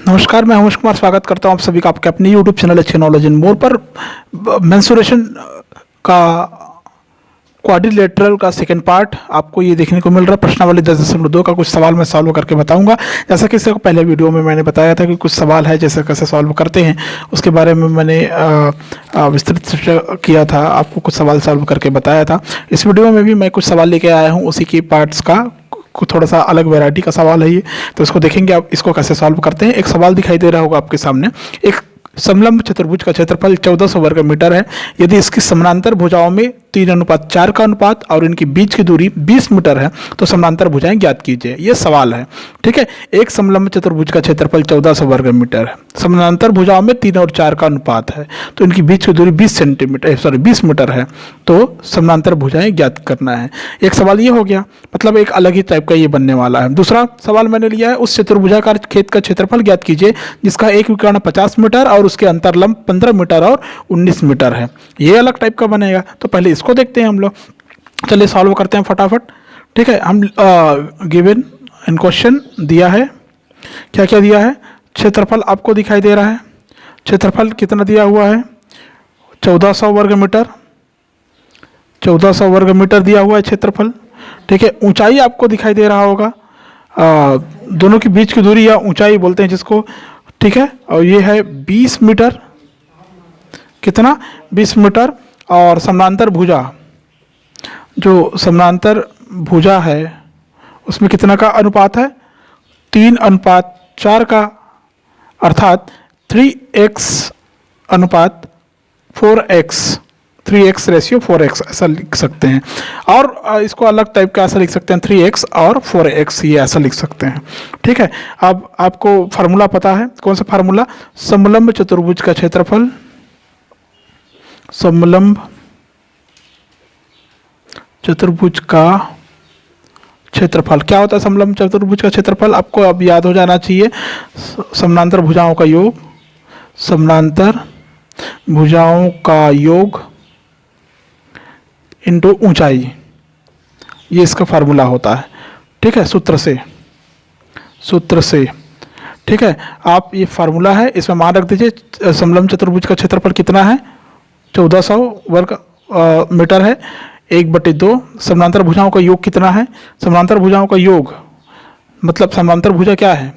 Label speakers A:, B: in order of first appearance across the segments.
A: नमस्कार, मैं उमेश कुमार स्वागत करता हूं आप सभी का आपके अपने यूट्यूब चैनल अच्छे नॉलेज इन मोर पर। मेंसुरेशन का क्वाड्रिलेटरल का सेकंड पार्ट आपको ये देखने को मिल रहा है। प्रश्नावली 10.2 का कुछ सवाल मैं सॉल्व करके बताऊंगा। जैसा कि इससे पहले वीडियो में मैंने बताया था कि कुछ सवाल है जैसे कैसे सॉल्व करते हैं, उसके बारे में मैंने विस्तृत किया था, आपको कुछ सवाल सॉल्व करके बताया था। इस वीडियो में भी मैं कुछ सवाल लेके आया हूँ, उसी के पार्ट्स का थोड़ा सा अलग वैरायटी का सवाल है ये, तो इसको देखेंगे आप इसको कैसे सॉल्व करते हैं। एक सवाल दिखाई दे रहा होगा आपके सामने। एक समलंब चतुर्भुज का क्षेत्रफल 1400 वर्ग मीटर है। यदि इसकी समानांतर भुजाओं में 3:4 का अनुपात और इनकी बीच की दूरी 20 मीटर है तो समानांतर भुजाएं ज्ञात कीजिए। ये सवाल है, ठीक है। एक समलंब चतुर्भुज का क्षेत्रफल 1400 वर्ग मीटर है, समानांतर भुजाओं में 3 और 4 का अनुपात है, तो इनकी बीच की दूरी 20 मीटर है, तो समानांतर भुजाएं ज्ञात करना है। एक सवाल ये हो गया, मतलब एक अलग ही टाइप का ये बनने वाला है। दूसरा सवाल मैंने लिया है, उस चतुर्भुजाकार खेत का क्षेत्रफल ज्ञात कीजिए जिसका एक विकर्ण 50 मीटर और उसके अंतरलंब 15 मीटर और 19 मीटर है। ये अलग टाइप का बनेगा, तो पहले इसको देखते हैं हम लोग। चलिए सॉल्व करते हैं फटाफट, ठीक है। हम गिवन इन क्वेश्चन दिया है, क्या क्या दिया है। क्षेत्रफल आपको दिखाई दे रहा है, क्षेत्रफल कितना दिया हुआ है, 1400 वर्ग मीटर, 1400 वर्ग मीटर दिया हुआ है क्षेत्रफल, ठीक है। ऊंचाई आपको दिखाई दे रहा होगा, दोनों के बीच की दूरी या ऊंचाई बोलते हैं जिसको, ठीक है। और ये है 20 मीटर, कितना 20 मीटर। और समानांतर भुजा, जो समानांतर भुजा है उसमें कितना का अनुपात है, 3:4 का, अर्थात 3x अनुपात 4x, 3x रेशियो 4x ऐसा लिख सकते हैं। और इसको अलग टाइप का ऐसा लिख सकते हैं, 3x और 4x, ये ऐसा लिख सकते हैं, ठीक है। अब आपको फार्मूला पता है, कौन सा फार्मूला, समलंब चतुर्भुज का क्षेत्रफल, समलंब चतुर्भुज का क्षेत्रफल क्या होता है। समलंब चतुर्भुज का क्षेत्रफल आपको अब याद हो जाना चाहिए, समानांतर भुजाओं का योग, समानांतर भुजाओं का योग इनटू ऊंचाई, ये इसका फार्मूला होता है, ठीक है। सूत्र से, ठीक है। आप ये फार्मूला है, इसमें मान रख दीजिए। समलंब चतुर्भुज का क्षेत्रफल कितना है, 1400 वर्ग मीटर है, 1/2। समानांतर भुजाओं का योग कितना है, समानांतर भुजाओं का योग मतलब समानांतर भुजा क्या है,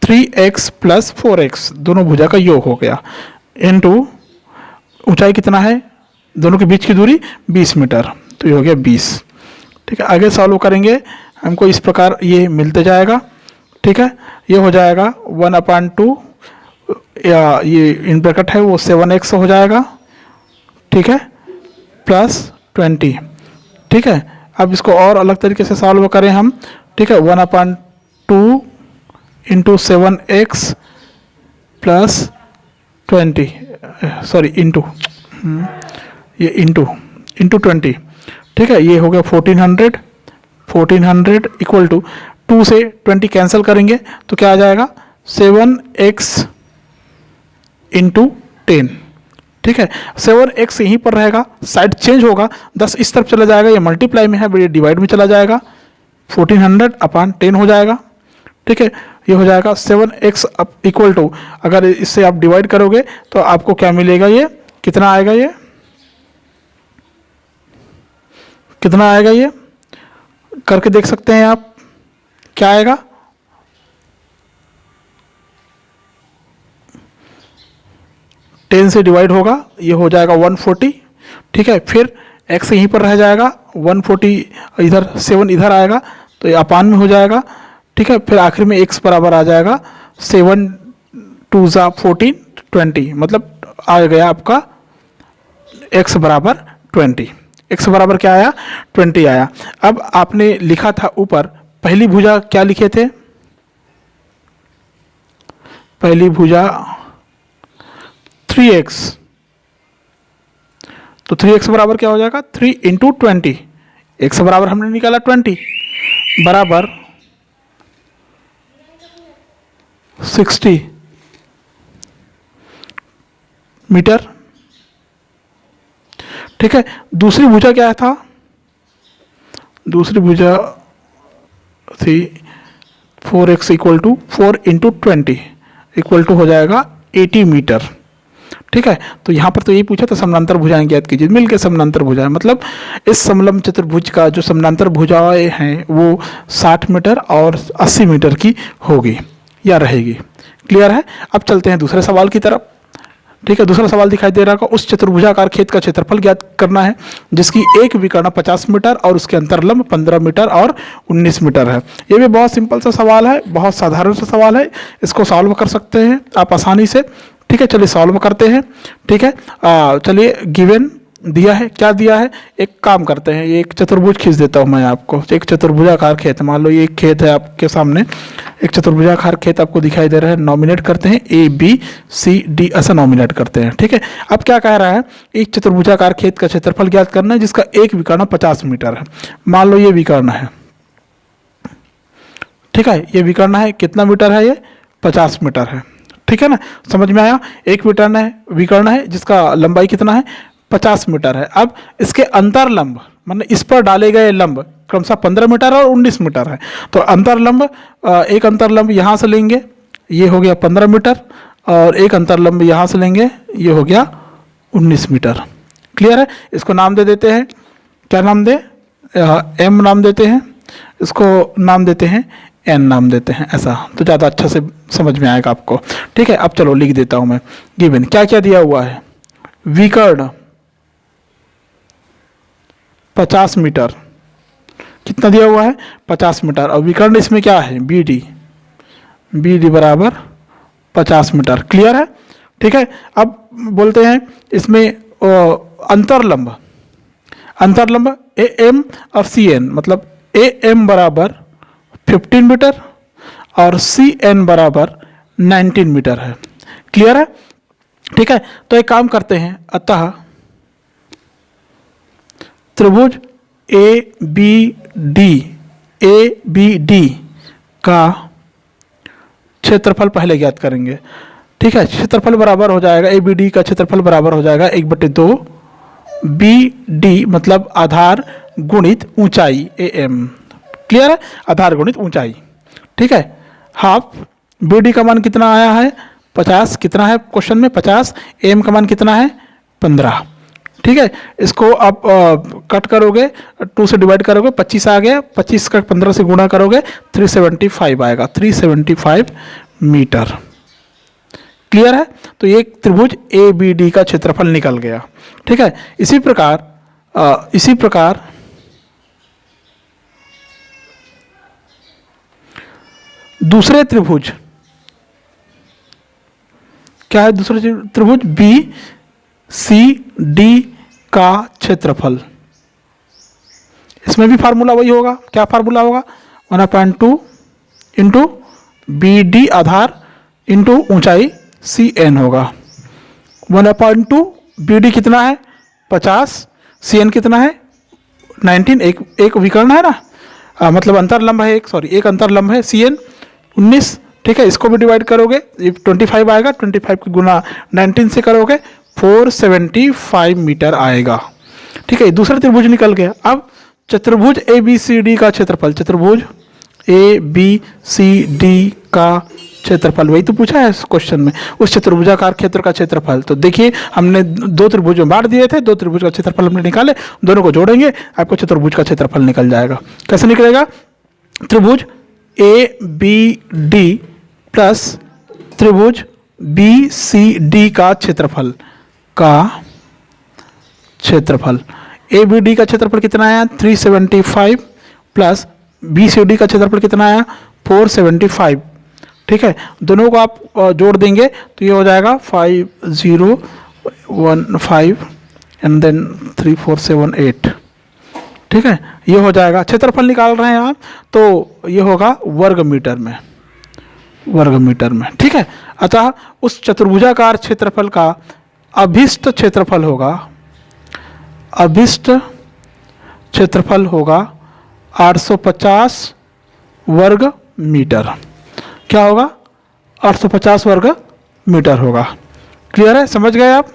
A: 3x + 4x, दोनों भुजा का योग हो गया, इनटू ऊंचाई कितना है, दोनों के बीच की दूरी 20 मीटर, तो ये हो गया 20, ठीक है। आगे सॉल्व करेंगे, हमको इस प्रकार ये मिलते जाएगा, ठीक है। ये हो जाएगा 1/2, या ये इन ब्रैकेट है वो 7x हो जाएगा, ठीक है, +20, ठीक है। अब इसको और अलग तरीके से सॉल्व करें हम, ठीक है। 1/2 इंटू 7x + 20, सॉरी इंटू, ये इंटू 20, ठीक है। ये हो गया 1400 इक्वल टू 2 से 20 कैंसिल करेंगे तो क्या आ जाएगा, 7x इंटू 10, ठीक है। 7x यहीं पर रहेगा, साइड चेंज होगा, 10 इस तरफ चला जाएगा, ये मल्टीप्लाई में है, ये डिवाइड में चला जाएगा, 1400/10 हो जाएगा, ठीक है। ये हो जाएगा 7x इक्वल टू, अगर इससे आप डिवाइड करोगे तो आपको क्या मिलेगा, ये कितना आएगा, ये कितना आएगा, ये करके देख सकते हैं आप, क्या आएगा, टेन से डिवाइड होगा, ये हो जाएगा 140, ठीक है। फिर x यहीं पर रह जाएगा, 140 इधर, 7 इधर आएगा तो ये अपान में हो जाएगा, ठीक है। फिर आखिर में x बराबर आ जाएगा 7 2 14 20, मतलब आ गया आपका x बराबर 20, x बराबर क्या आया, 20 आया। अब आपने लिखा था ऊपर, पहली भुजा क्या लिखे थे, पहली भुजा 3x, तो 3x बराबर क्या हो जाएगा, 3 इंटू 20, x बराबर हमने निकाला 20, बराबर 60 मीटर, ठीक है। दूसरी भुजा क्या था, दूसरी भुजा थी 4x = 4 × 20, इक्वल टू हो जाएगा 80 मीटर। ठीक है, तो यहाँ पर तो यही पूछा था समानांतर भुजाएं ज्ञात कीजिए, मिल के समानांतर भुजाएं, मतलब इस समलंब चतुर्भुज का जो समानांतर भुजाएं हैं वो 60 मीटर और 80 मीटर की होगी या रहेगी। क्लियर है। अब चलते हैं दूसरे सवाल की तरफ। ठीक है, दूसरा सवाल दिखाई दे रहा होगा, उस चतुर्भुजाकार खेत का क्षेत्रफल ज्ञात करना है जिसकी एक विकर्ण 50 मीटर और उसके अंतरलंब 15 मीटर और 19 मीटर है। ये भी बहुत सिंपल सा सवाल है, बहुत साधारण सा सवाल है, इसको सॉल्व कर सकते हैं आप आसानी से। ठीक है, चलिए सॉल्व करते हैं। ठीक है, चलिए गिवन दिया है, क्या दिया है, एक काम करते हैं, ये एक चतुर्भुज खींच देता हूँ मैं आपको। एक चतुर्भुजाकार खेत, मान लो ये एक खेत है आपके सामने, एक चतुर्भुजाकार खेत आपको दिखाई दे रहा है। नॉमिनेट करते हैं ABCD, ऐसा नॉमिनेट करते हैं। ठीक है, अब क्या कह रहा है, एक चतुर्भुजाकार खेत का क्षेत्रफल ज्ञात करना है जिसका एक विकर्ण 50 मीटर है। मान लो ये विकर्ण है। ठीक है, ये विकर्ण है, कितना मीटर है, ये 50 मीटर है। ठीक है ना, समझ में आया। एक विकर्ण है जिसका लंबाई कितना है, 50 मीटर है। अब इसके अंतरलंब, मतलब इस पर डाले गए लंब क्रमशः 15 मीटर और 19 मीटर है। तो अंतरलंब, एक अंतरलंब यहाँ से लेंगे, ये हो गया 15 मीटर, और एक अंतरलंब यहाँ से लेंगे, ये हो गया 19 मीटर। क्लियर है। इसको नाम दे देते हैं, क्या नाम दे, M नाम देते हैं, इसको नाम देते हैं N नाम देते हैं, ऐसा तो ज़्यादा अच्छा से समझ में आएगा आपको। ठीक है, अब चलो लिख देता हूँ मैं। गिवन क्या क्या दिया हुआ है, विकर्ण 50 मीटर, कितना दिया हुआ है, 50 मीटर, और विकर्ण इसमें क्या है, BD बराबर 50 मीटर। क्लियर है। ठीक है, अब बोलते हैं इसमें अंतरलंब AM और CN, मतलब AM बराबर 15 मीटर और CN बराबर 19 मीटर है। क्लियर है। ठीक है, तो एक काम करते हैं, अतः त्रिभुज ABD का क्षेत्रफल पहले ज्ञात करेंगे। ठीक है, क्षेत्रफल बराबर हो जाएगा, ABD का क्षेत्रफल बराबर हो जाएगा 1/2 BD, मतलब आधार गुणित ऊंचाई AM। क्लियर है, आधार गुणित ऊंचाई। ठीक है, हाफ BD का मान कितना आया है, 50, कितना है क्वेश्चन में 50, AM का मान कितना है 15। ठीक है, इसको आप कट करोगे, 2 से डिवाइड करोगे, 25 आ गया, 25 का 15 से गुणा करोगे 375 आएगा, 375 मीटर। क्लियर है। तो ये त्रिभुज ABD का क्षेत्रफल निकल गया। ठीक है, इसी प्रकार दूसरे त्रिभुज, क्या है दूसरे त्रिभुज, BCD का क्षेत्रफल, इसमें भी फार्मूला वही होगा, क्या फार्मूला होगा, 1/2 इंटू BD आधार इंटू ऊंचाई CN होगा। 1/2 BD कितना है 50, CN कितना है 19, एक विकर्ण है ना, मतलब अंतरलंब है एक अंतरलंब है CN 19। ठीक है, इसको भी डिवाइड करोगे, 25 आएगा, 25 की गुना 19 से करोगे 475 मीटर आएगा। ठीक है, दूसरा त्रिभुज निकल गया। अब चतुर्भुज ABCD का क्षेत्रफल, चतुर्भुज ABCD का क्षेत्रफल, वही तो पूछा है इस क्वेश्चन में, उस चतुर्भुजाकार क्षेत्र का क्षेत्रफल। तो देखिए हमने 2 त्रिभुज में बांट दिए थे, 2 त्रिभुज का क्षेत्रफल हमने निकाले, दोनों को जोड़ेंगे आपको चतुर्भुज का क्षेत्रफल निकल जाएगा। कैसे निकलेगा, त्रिभुज ABD प्लस त्रिभुज BCD का क्षेत्रफल ABD का क्षेत्रफल कितना आया 375 प्लस BCD का क्षेत्रफल कितना आया 475। ठीक है, दोनों को आप जोड़ देंगे तो ये हो जाएगा 5015 एंड देन 3478। ठीक है, ये हो जाएगा, क्षेत्रफल निकाल रहे हैं आप तो ये होगा वर्ग मीटर में। ठीक है, अतः उस चतुर्भुजाकार क्षेत्रफल का अभिष्ट क्षेत्रफल होगा 850 वर्ग मीटर। क्या होगा, 850 वर्ग मीटर होगा। क्लियर है, समझ गए आप।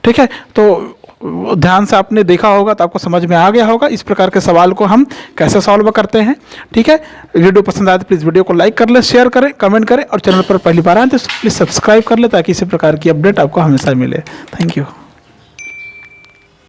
A: ठीक है, तो ध्यान से आपने देखा होगा तो आपको समझ में आ गया होगा इस प्रकार के सवाल को हम कैसे सॉल्व करते हैं। ठीक है, वीडियो पसंद आए तो प्लीज़ वीडियो को लाइक कर ले, शेयर करें, कमेंट करें और चैनल पर पहली बार आए तो प्लीज़ सब्सक्राइब कर ले ताकि इसी प्रकार की अपडेट आपको हमेशा मिले। Thank you.